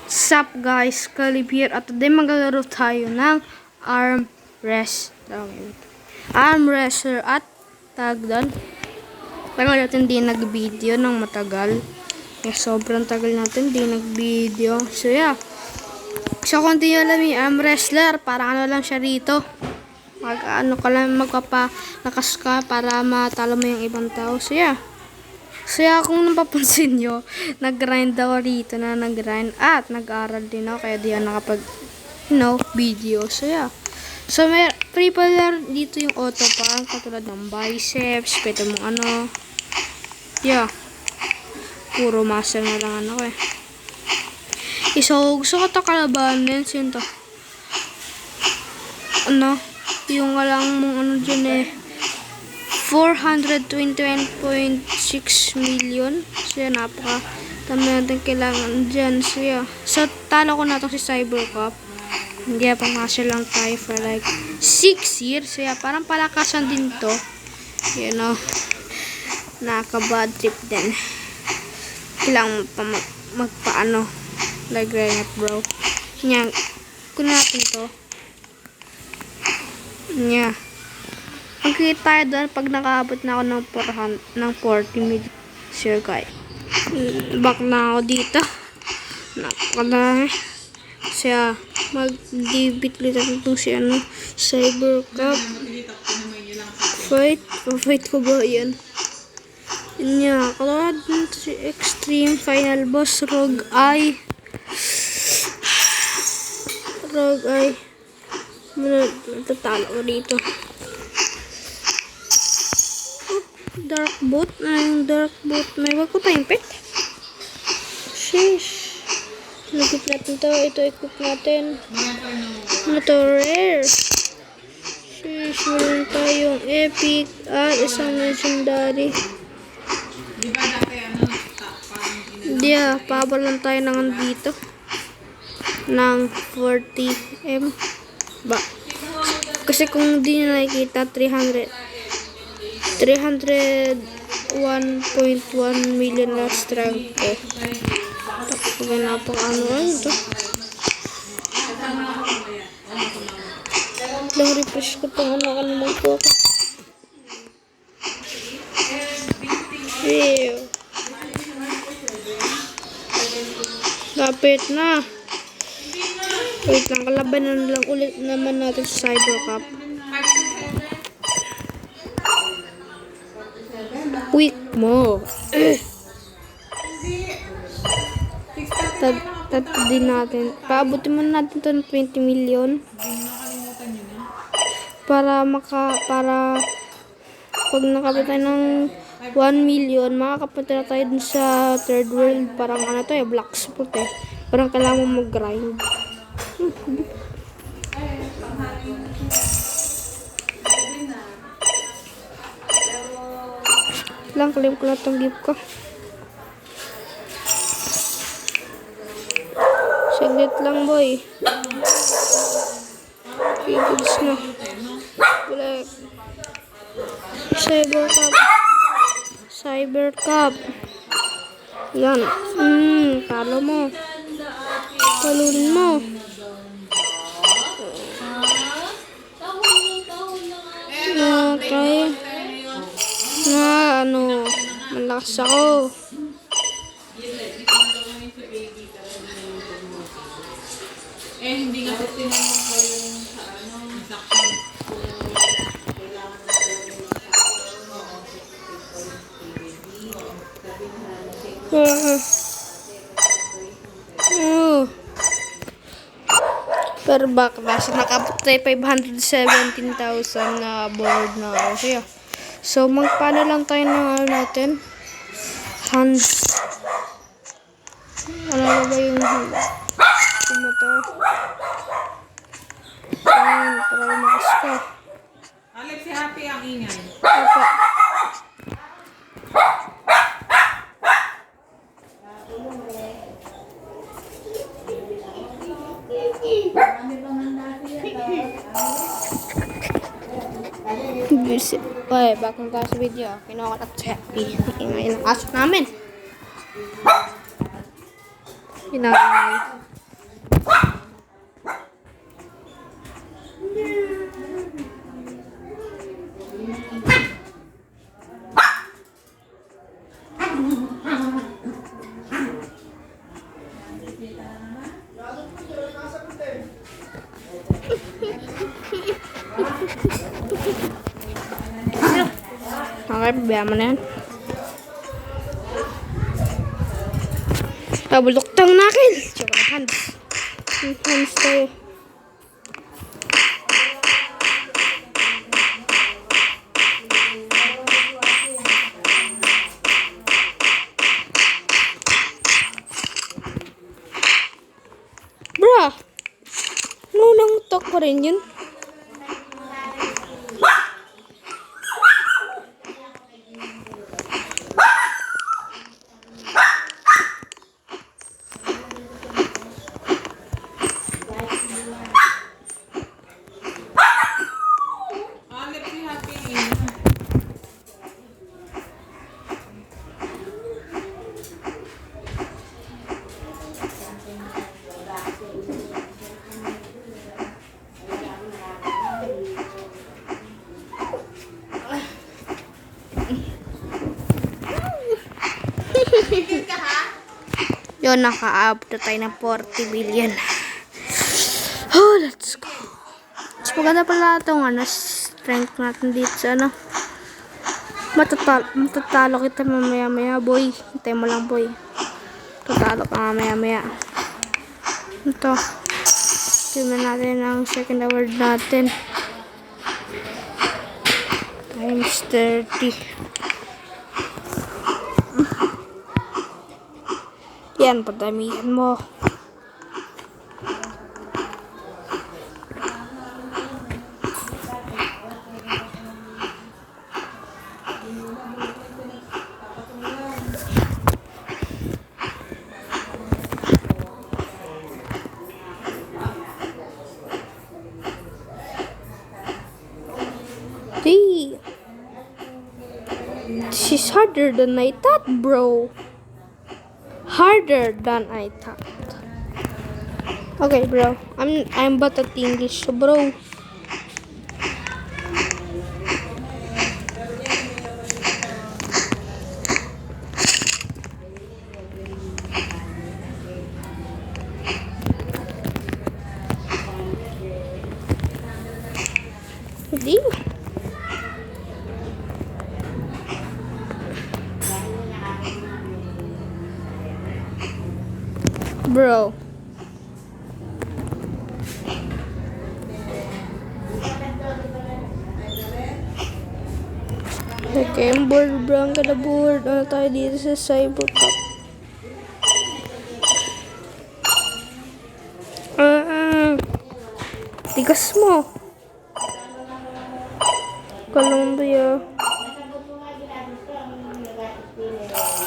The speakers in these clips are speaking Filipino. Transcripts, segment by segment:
Sup guys, Caleb here at today maglalaro tayo ng arm wrestler at tag doon. Tagal natin di nag-video ng matagal. Sobrang tagal natin di nag-video. So yeah. So kung di nyo alam yung arm wrestler, parang ano lang siya rito. Magpapalakas ka para matalo mo yung ibang tao. So yeah. So kung napapansin nyo, nag-grind ako rito na nag-grind at nag-aral din ako kaya di ako nakapag video. So yeah. So may free pala dito yung auto pump katulad ng biceps, pwede mong ano. Yeah. Puro muscle na lang ano eh. So gusto ko ito kalabanin. Sino to? Ano? Yung walang mong ano dyan eh. 421.6 million. So yan, dami natin kailangan dyan. So yeah. So talo ko na to si Cybercop. Hindi pang-muscle lang tayo for like 6 years. So yeah, parang palakasan din to. You know. Nakaka-bad trip din. Kailangan pa magpaano. Like right bro. Yan. Kunin natin to. Yeah. Magkikita tayo doon pag nakaabot na ako ng 40 million. Sure guys. Back na ako dito. Nakakadami. Siya, mag-debit ulit itong si Cybercop. Fight ko ba yan? Yun niya. Kalawad dito si Extreme Final Boss Rogue Eye. Natatalo ko dito. Dark boot. Dark boot. May wag ko tayong pet. Sheesh. Nagip natin to. Ito equip natin. Ito rare. Sheesh. Meron tayong epic at isang legendary. Yeah. Pabal lang tayo ng dito. Ng 40M. Ba. Kasi kung di nyo nakikita 301.1 million na strength ko. Tapos ganapang ano ito. Lang refresh ko itong ano po ako. Ew. Lapit na. Wait lang, kalabanan lang ulit naman natin sa Cybercop. Quick mo. Din natin. Paabutin mo natin to ng 20 million. Para pag nakabot tayo ng 1 million, makakapunta na tayo dun sa third world. Parang ano to eh, black spot eh. Parang kailangan mo mag-grind. Lang, claim ko na itong gift ko. Saglit lang, boy. Pibuds na. Black. Cybercop. Yan. Talo mo. Talunin mo. Okay. Malakas ako. Hindi nga tinanong ko yung section. Pero back kasi nakapot tayo 517,000 na board na ako. So magpano lang tayo ng natin. Hands. Ano ba yung hands? Ano to? Ayan, para lumakas ka. Alex, si Happy ang ingay. Opo. Okay, bagong tayo sa video. Kinuha ko na si Happy. Ingay ng aso namin. Ingay. Okay, pabayaan mo na yan. Tabulok tang nakil. Tsaka hands. Hands tayo. Bra! Nunang tok ko rin yun. Alex, si Happy ang ingay. Yun, naka-up na tayo ng 40 billion. Oh, let's go. Mas maganda pala itong strength natin dito sa matatalo kita mamaya-maya, boy. Hintay mo lang, boy. Tatalo ka mamaya-maya. Ito. Tignan natin ang second award natin. Times 30. Yan, padamihan mo. This is harder than I thought, bro. Harder than I thought. Okay, bro. I'm bad at English, so bro. Hindi. Bro. Okay, I'm bored, bro. Ang kada bored. Ano tayo dito sa Cyberpunk? Tigas mo. Columbia.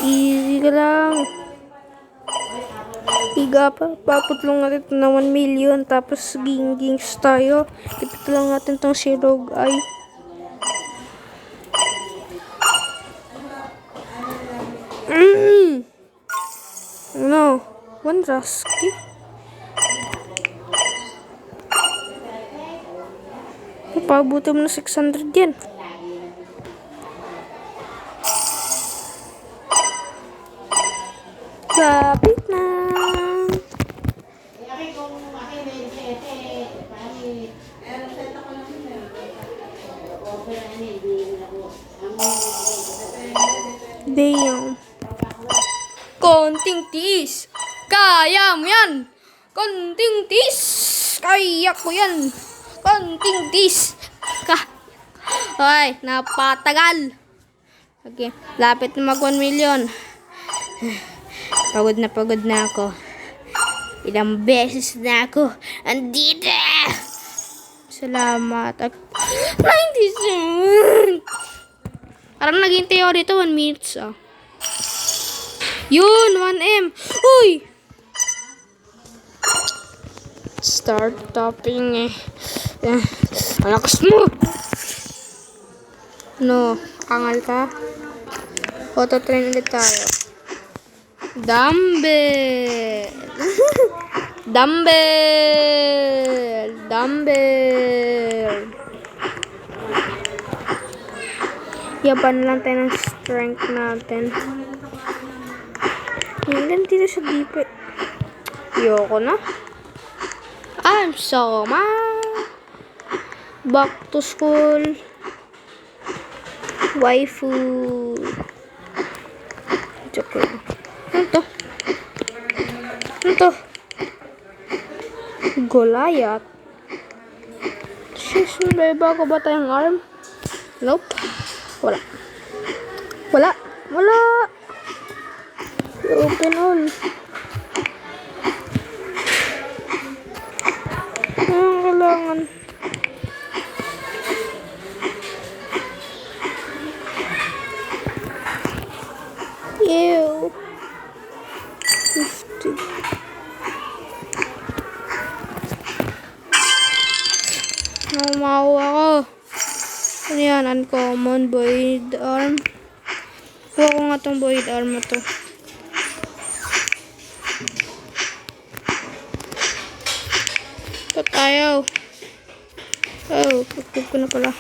Easy ka lang. Higa pa. Paputlong natin ito na 1 million. Tapos ging-gings tayo. Ipito lang natin tong si Rogue Eye. Ano? One Rasky? Pabuti mo na 600 yan. Lapit na. Damn. Konting tiis. Kaya mo yan. Konting tiis. Kaya ko yan. Konting tiis. Okay, napatagal. Okay, lapit na mag 1 million. Pagod na ako. Ilang beses na ako andito. Salamat. 90 parang naghintay ako dito 1 minutes. Yun, 1M. Uy! Start topping alakas mo. No, angal ka. Auto train ulit tayo. Dumbbell. Dumbbell. Yaban lang tayo ng strength natin. Yan dito sa dipe. Yoko na. I'm so mad. Back to school. Waifu. Joke lang. Ano to? Ano to? Goliath. Sis, may bago ba tayong arm? Nope. Wala. Wala. Wala. Open all. Kailangan. Ew. 50. Namawa ako. Ano yan? Uncommon void arm. Kuha ko nga tong void arm na to. Ito tayo. Oh, pagpag ko na pala.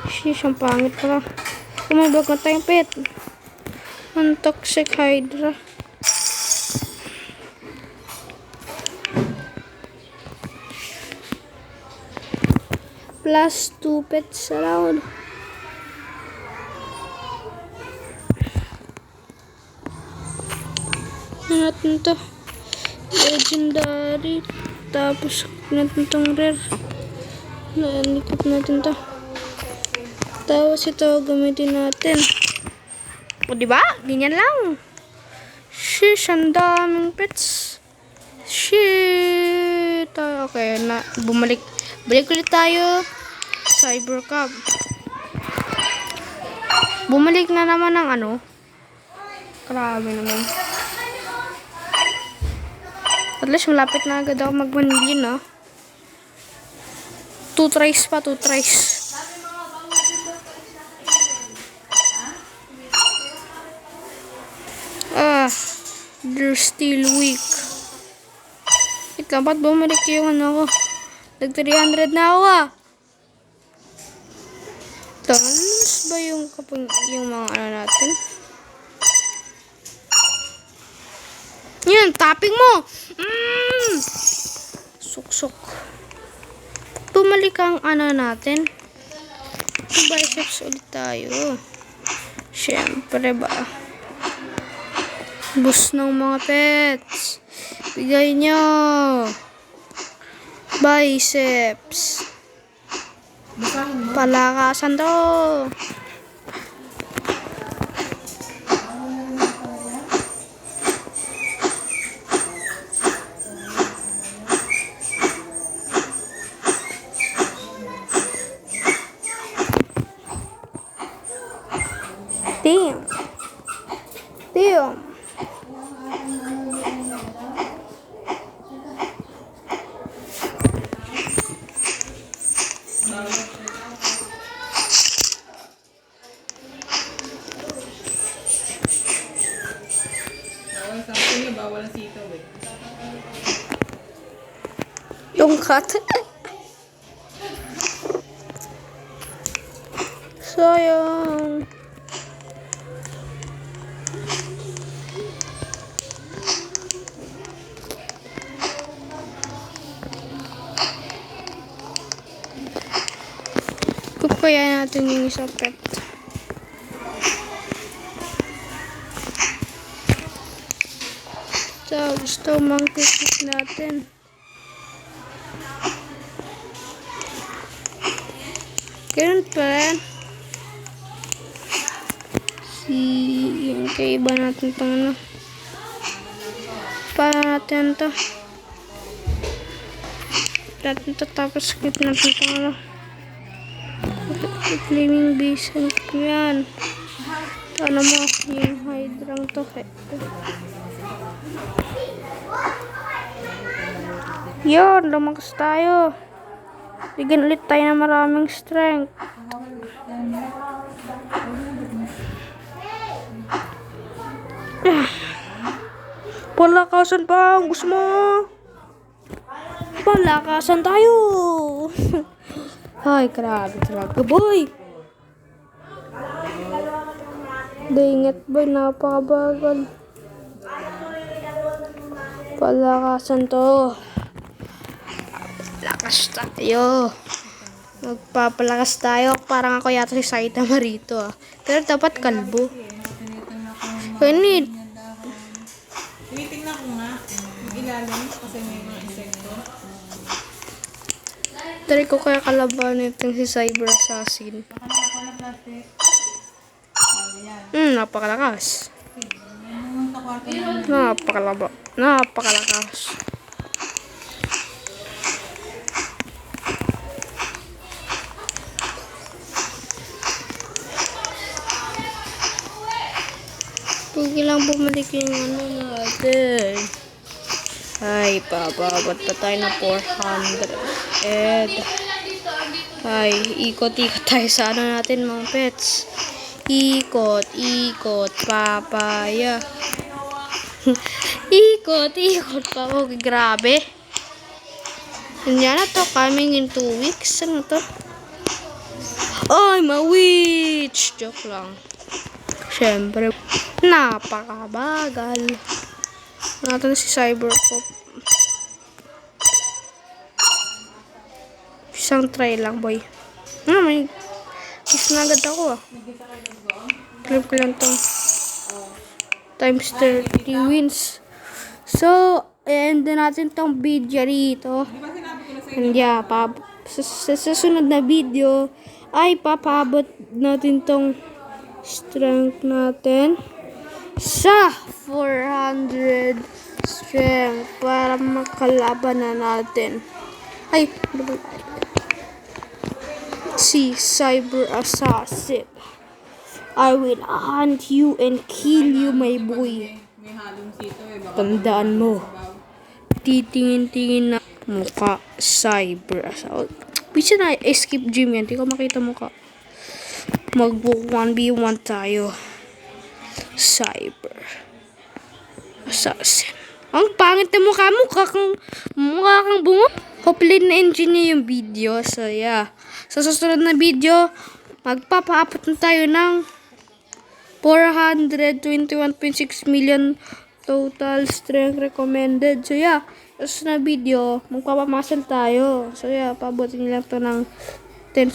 Sheesh, ang pangit pala. Kumabag na tayong pet. Ang toxic hydra. Plus 2 pets around. Ano natin to? Legendary. Tapos natin tong rare. Nanikot natin to. Tapos ito gamitin natin. O diba? Ganyan lang. Sheesh, ang daming pets. Shit. Okay, bumalik. Balik ulit tayo. Cyber Cub. Bumalik na naman ng ano. Grabe naman. At least malapit na agad ako mag-1 million, 2 tries pa, 2 tries. They're still weak. Wait lang, ba't bumalik yung ano ko? Nag 300 na ako Talas ba yung mga ano natin? Yan, tapping mo! Suksok. Bumalik ang ano natin. Biceps ulit tayo. Siyempre ba? Boost ng mga pets. Bigay nyo. Biceps. Palakasan to. Damn. Damn. Sabi niya, bawal ang sitaw eh. Yung cut. Sayang. Kaya natin yung isang pet. So, gusto mangkikik natin. Ganun pa. Yung kaiba natin itong ano. Para natin ito. Natin ito tapos skip natin itong ano. Flaming base yan. Ano mo yung hydrang to. Yun, lumakas tayo. Bigyan ulit tayo ng maraming strength. Palakasan pa ang gusto mo. Palakasan tayo. Ay, grabe talaga, boy. Dingit boy, napakabagal. Palakasan to. Lakas tayo. Magpapalakas tayo. Parang ako yata si Saitama rito ah. Pero dapat kalbo. I need. Tinitingnan ko nga. Yung ilalim kasi may mga insekto. Try ko kaya kalaban itong si Cyber Assassin. Baka nakakuha ng plastic. Yan. Napakalakas. Yung sa kwarto namin. Napakalakas. Huwag lang bumalik yung ano natin. Ay, bababot pa tayo na 400. Ay, ikot-ikot tayo sa ano natin mga pets. Ikot, papaya. ikot pa. Oh, grabe. Yan na to, coming in 2 weeks. Ano to? Ay, ma-witch! Joke lang. Siyempre, napakabagal. Natin si Cybercop. Isang try lang, boy. May kiss na agad ako ah. Clip ko lang tong times 30 wins. So, end natin tong video rito. And yeah, sa susunod na video ay papabot natin tong strength natin sa 400 strength para makalaban na natin. Ay, si Cyber Assassin. I will hunt you and kill you, my boy. May halong sito eh. Baka Tandaan mo. Titingin-tingin na mukha Cyber Assassin. Bisa na escape gym yan. Di ko makita mukha. Mag 1v1 tayo. Cyber Assassin. Ang pangit na mukha mo. Mukha kang bungo. Hopefully na-engineer yung video. So yeah. Sa susunod na video, magpapaabot na tayo ng 421.6 million total strength recommended. So yeah. Sa susunod na video, magpapamasal tayo. So yeah, pabutin lang to ng 10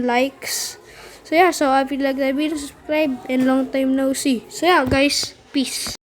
likes. So yeah, so if you like the video, subscribe and long time no see. So yeah, guys, peace.